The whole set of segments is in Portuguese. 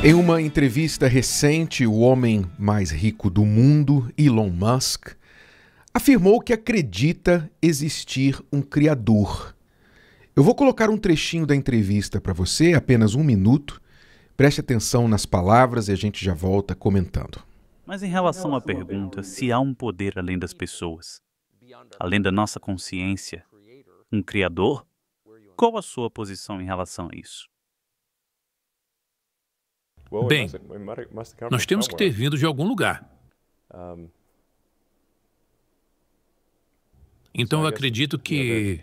Em uma entrevista recente, o homem mais rico do mundo, Elon Musk, afirmou que acredita existir um criador. Eu vou colocar um trechinho da entrevista para você, apenas 1 minuto. Preste atenção nas palavras e a gente já volta comentando. Mas em relação à pergunta se há um poder além das pessoas, além da nossa consciência, um criador, qual a sua posição em relação a isso? Bem, nós temos que ter vindo de algum lugar. Então eu acredito que,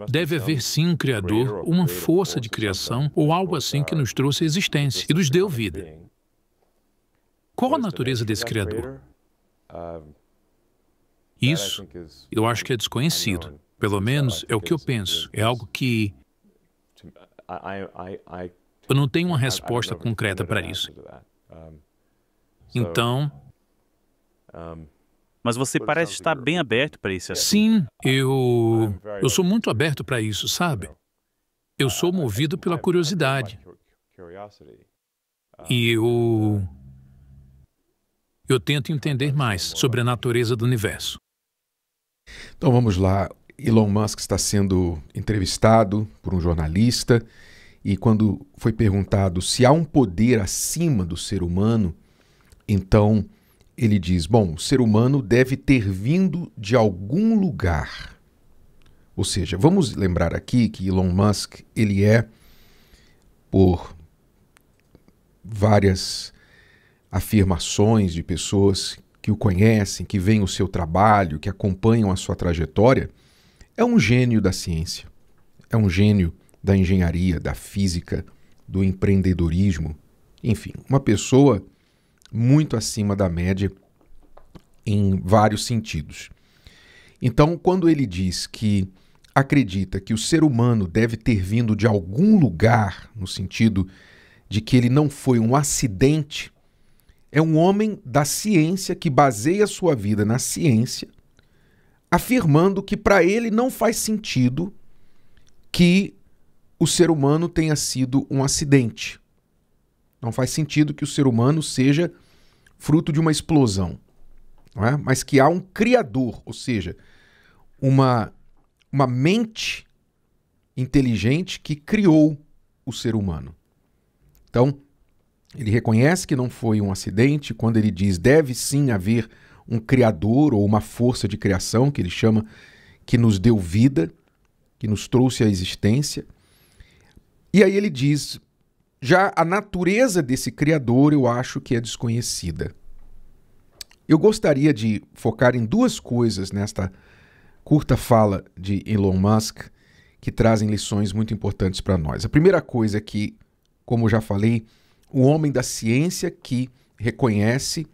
deve haver sim um Criador, uma força de criação ou algo assim que nos trouxe a existência e nos deu vida. Qual a natureza desse Criador? Isso, eu acho que é desconhecido. Pelo menos é o que eu penso. É algo que eu não tenho uma resposta concreta para isso. Então, Mas você parece estar bem aberto para esse assunto. sim, eu sou muito aberto para isso, sabe? Eu sou movido pela curiosidade. E eu tento entender mais sobre a natureza do universo. Então vamos lá. Elon Musk está sendo entrevistado por um jornalista e quando foi perguntado se há um poder acima do ser humano, então ele diz, bom, o ser humano deve ter vindo de algum lugar. Ou seja, vamos lembrar aqui que Elon Musk, ele é, por várias afirmações de pessoas que o conhecem, que veem o seu trabalho, que acompanham a sua trajetória, é um gênio da ciência, é um gênio da engenharia, da física, do empreendedorismo, enfim, uma pessoa muito acima da média em vários sentidos. Então, quando ele diz que acredita que o ser humano deve ter vindo de algum lugar, no sentido de que ele não foi um acidente, é um homem da ciência que baseia sua vida na ciência, afirmando que para ele não faz sentido que o ser humano tenha sido um acidente. Não faz sentido que o ser humano seja fruto de uma explosão, não é? Mas que há um criador, ou seja, uma mente inteligente que criou o ser humano. Então, ele reconhece que não foi um acidente quando ele diz deve sim haver um criador ou uma força de criação, que ele chama, que nos deu vida, que nos trouxe à existência. E aí ele diz, já a natureza desse criador eu acho que é desconhecida. Eu gostaria de focar em 2 coisas nesta curta fala de Elon Musk que trazem lições muito importantes para nós. A primeira coisa é que, como eu já falei, o homem da ciência que reconhece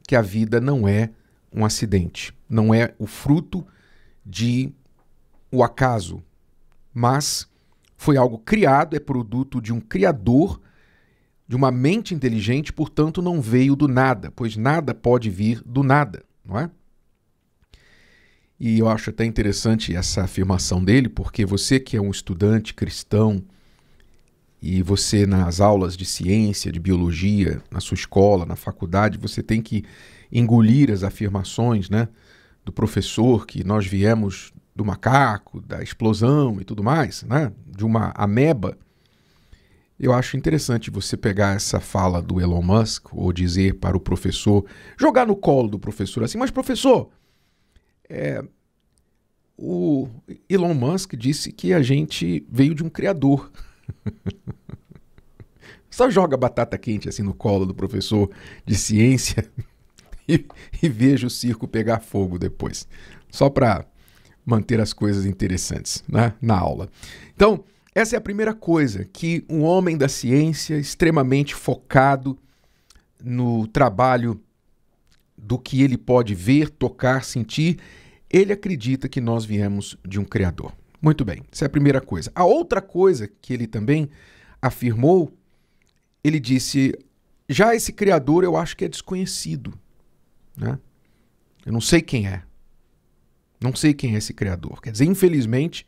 que a vida não é um acidente, não é o fruto de o acaso, mas foi algo criado, é produto de um criador, de uma mente inteligente, portanto não veio do nada, pois nada pode vir do nada, não é? E eu acho até interessante essa afirmação dele, porque você que é um estudante cristão e você nas aulas de ciência, de biologia, na sua escola, na faculdade, você tem que engolir as afirmações, né, do professor que nós viemos do macaco, da explosão e tudo mais, né, de uma ameba. Eu acho interessante você pegar essa fala do Elon Musk ou dizer para o professor, jogar no colo do professor assim, mas professor, o Elon Musk disse que a gente veio de um criador. Só joga batata quente assim no colo do professor de ciência e veja o circo pegar fogo depois. Só para manter as coisas interessantes, né, na aula. Então, essa é a primeira coisa, que um homem da ciência extremamente focado no trabalho do que ele pode ver, tocar, sentir, ele acredita que nós viemos de um criador. Muito bem, essa é a primeira coisa. A outra coisa que ele também afirmou, ele disse, já esse criador eu acho que é desconhecido, né? Eu não sei quem é. Não sei quem é esse criador. Quer dizer, infelizmente,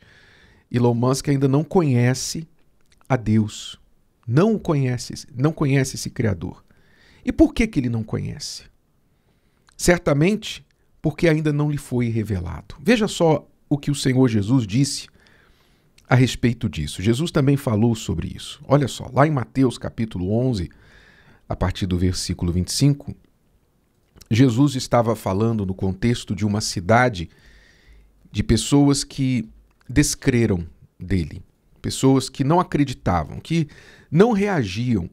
Elon Musk ainda não conhece a Deus. não conhece esse Criador. E por que ele não conhece? Certamente porque ainda não lhe foi revelado. Veja só o que o Senhor Jesus disse a respeito disso. Jesus também falou sobre isso. Olha só, lá em Mateus capítulo 11, a partir do versículo 25, Jesus estava falando no contexto de uma cidade de pessoas que descreram dele, pessoas que não acreditavam, que não reagiam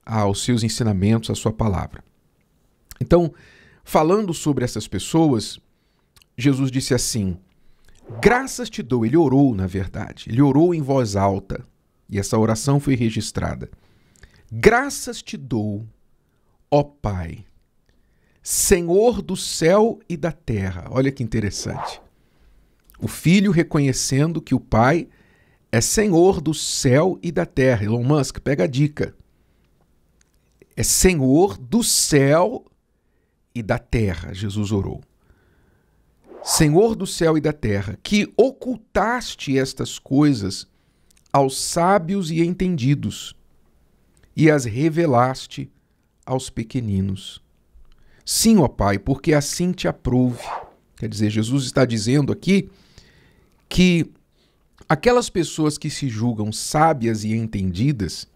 aos seus ensinamentos, à sua palavra. Então, falando sobre essas pessoas, Jesus disse assim: graças te dou. Ele orou, na verdade. Ele orou em voz alta. E essa oração foi registrada. Graças te dou, ó Pai, Senhor do céu e da terra. Olha que interessante. O filho reconhecendo que o Pai é Senhor do céu e da terra. Elon Musk, pega a dica. É Senhor do céu e da terra, Jesus orou. Senhor do céu e da terra, que ocultaste estas coisas aos sábios e entendidos e as revelaste aos pequeninos. Sim, ó Pai, porque assim te aprouve. Quer dizer, Jesus está dizendo aqui que aquelas pessoas que se julgam sábias e entendidas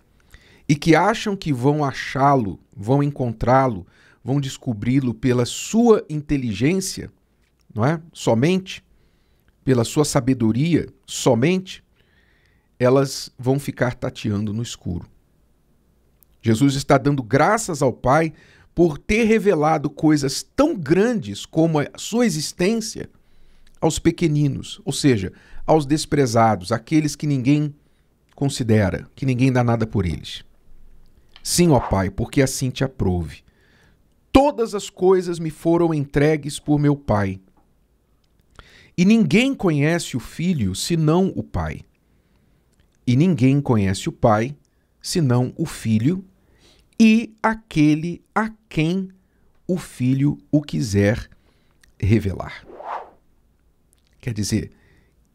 e que acham que vão achá-lo, vão encontrá-lo, vão descobri-lo pela sua inteligência, não é? Somente, pela sua sabedoria, somente, elas vão ficar tateando no escuro. Jesus está dando graças ao Pai por ter revelado coisas tão grandes como a sua existência aos pequeninos, ou seja, aos desprezados, aqueles que ninguém considera, que ninguém dá nada por eles. Sim, ó Pai, porque assim te aprouve. Todas as coisas me foram entregues por meu Pai. E ninguém conhece o Filho senão o Pai. E ninguém conhece o Pai senão o Filho e aquele a quem o Filho o quiser revelar. Quer dizer,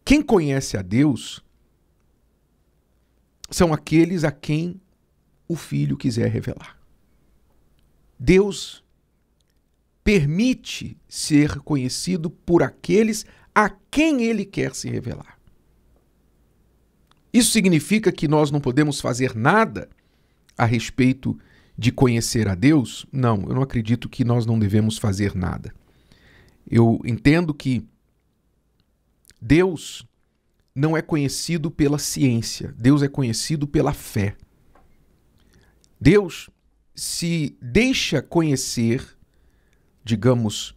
quem conhece a Deus são aqueles a quem o Filho quiser revelar. Deus permite ser conhecido por aqueles a quem Ele quer se revelar. Isso significa que nós não podemos fazer nada a respeito de conhecer a Deus? Não, eu não acredito que nós não devemos fazer nada. Eu entendo que Deus não é conhecido pela ciência, Deus é conhecido pela fé. Deus se deixa conhecer, digamos,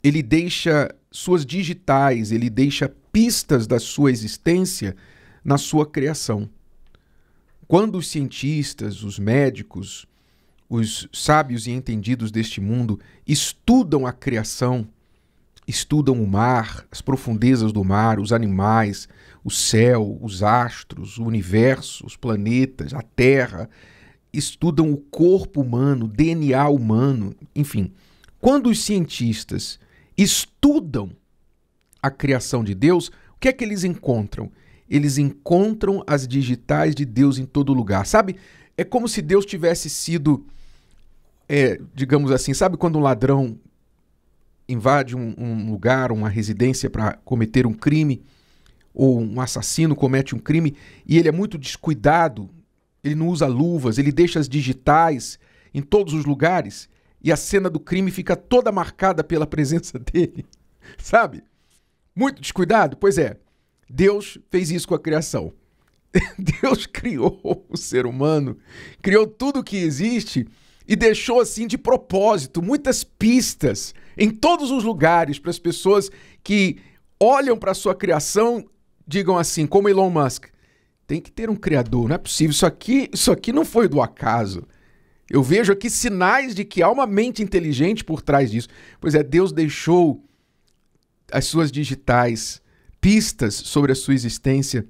ele deixa suas digitais, ele deixa pistas da sua existência na sua criação. Quando os cientistas, os médicos, os sábios e entendidos deste mundo estudam a criação, estudam o mar, as profundezas do mar, os animais, o céu, os astros, o universo, os planetas, a Terra, estudam o corpo humano, o DNA humano, enfim. Quando os cientistas estudam a criação de Deus, o que é que eles encontram? Eles encontram as digitais de Deus em todo lugar. Sabe? É como se Deus tivesse sido, digamos assim, sabe quando um ladrão invade um lugar, uma residência para cometer um crime, ou um assassino comete um crime e ele é muito descuidado, ele não usa luvas, ele deixa as digitais em todos os lugares e a cena do crime fica toda marcada pela presença dele, sabe? Muito descuidado? Pois é, Deus fez isso com a criação. Deus criou o ser humano, criou tudo que existe e deixou assim de propósito muitas pistas em todos os lugares para as pessoas que olham para a sua criação, digam assim, como Elon Musk, tem que ter um criador, não é possível, isso aqui não foi do acaso. Eu vejo aqui sinais de que há uma mente inteligente por trás disso. Pois é, Deus deixou as suas digitais, pistas sobre a sua existência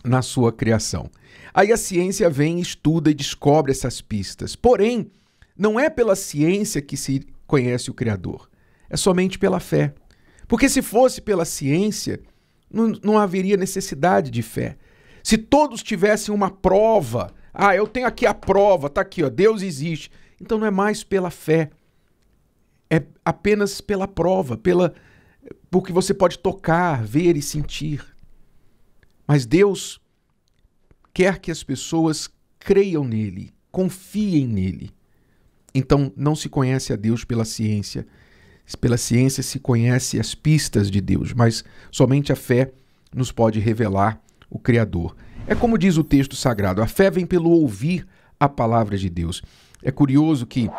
na sua criação. Aí a ciência vem, estuda e descobre essas pistas. Porém, não é pela ciência que se conhece o Criador. É somente pela fé. Porque se fosse pela ciência, não haveria necessidade de fé. Se todos tivessem uma prova Ah, eu tenho aqui a prova, tá aqui, ó, Deus existe. Então não é mais pela fé, é apenas pela prova, porque você pode tocar, ver e sentir. Mas Deus quer que as pessoas creiam nele, confiem nele. Então não se conhece a Deus pela ciência. Pela ciência se conhece as pistas de Deus, mas somente a fé nos pode revelar o Criador. É como diz o texto sagrado, a fé vem pelo ouvir a palavra de Deus. É curioso que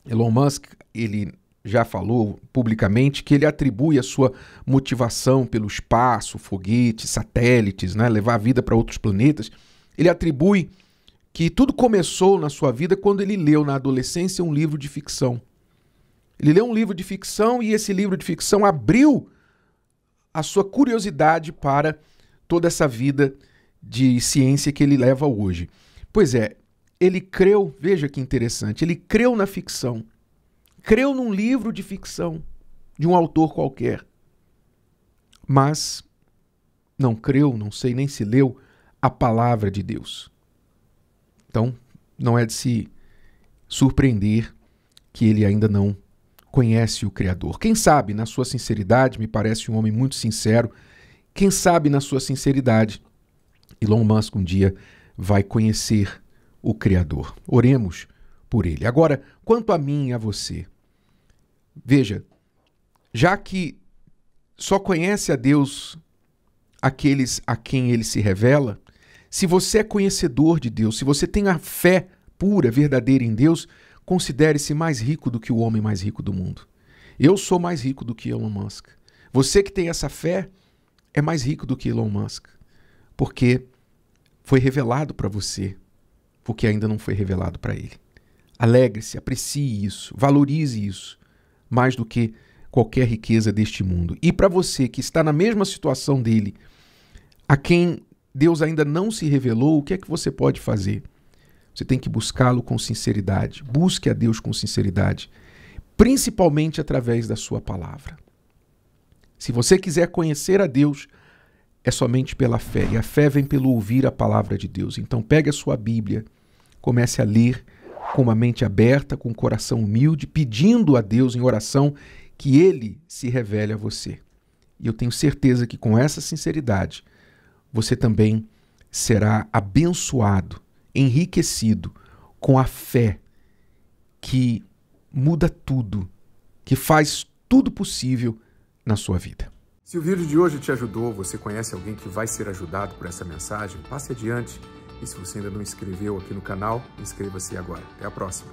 Elon Musk, ele já falou publicamente que ele atribui a sua motivação pelo espaço, foguetes, satélites, né, levar a vida para outros planetas. Ele atribui que tudo começou na sua vida quando ele leu na adolescência um livro de ficção. Ele leu um livro de ficção e esse livro de ficção abriu a sua curiosidade para toda essa vida de ciência que ele leva hoje. Pois é, ele creu, veja que interessante, ele creu na ficção, creu num livro de ficção de um autor qualquer, mas não creu, não sei nem se leu a palavra de Deus. Então, não é de se surpreender que ele ainda não conhece o Criador. Quem sabe, na sua sinceridade, me parece um homem muito sincero, quem sabe, na sua sinceridade, Elon Musk um dia vai conhecer o Criador. Oremos por ele. Agora, quanto a mim e a você, veja, já que só conhece a Deus aqueles a quem ele se revela, se você é conhecedor de Deus, se você tem a fé pura, verdadeira em Deus, considere-se mais rico do que o homem mais rico do mundo. Eu sou mais rico do que Elon Musk. Você que tem essa fé é mais rico do que Elon Musk, porque foi revelado para você, porque ainda não foi revelado para ele. Alegre-se, aprecie isso, valorize isso, mais do que qualquer riqueza deste mundo. E para você que está na mesma situação dele, a quem Deus ainda não se revelou, o que é que você pode fazer? Você tem que buscá-lo com sinceridade. Busque a Deus com sinceridade, principalmente através da sua palavra. Se você quiser conhecer a Deus, é somente pela fé. E a fé vem pelo ouvir a palavra de Deus. Então pegue a sua Bíblia, comece a ler com uma mente aberta, com um coração humilde, pedindo a Deus em oração que Ele se revele a você. E eu tenho certeza que com essa sinceridade, você também será abençoado, enriquecido com a fé que muda tudo, que faz tudo possível na sua vida. Se o vídeo de hoje te ajudou, você conhece alguém que vai ser ajudado por essa mensagem, passe adiante. E se você ainda não inscreveu aqui no canal, inscreva-se agora. Até a próxima.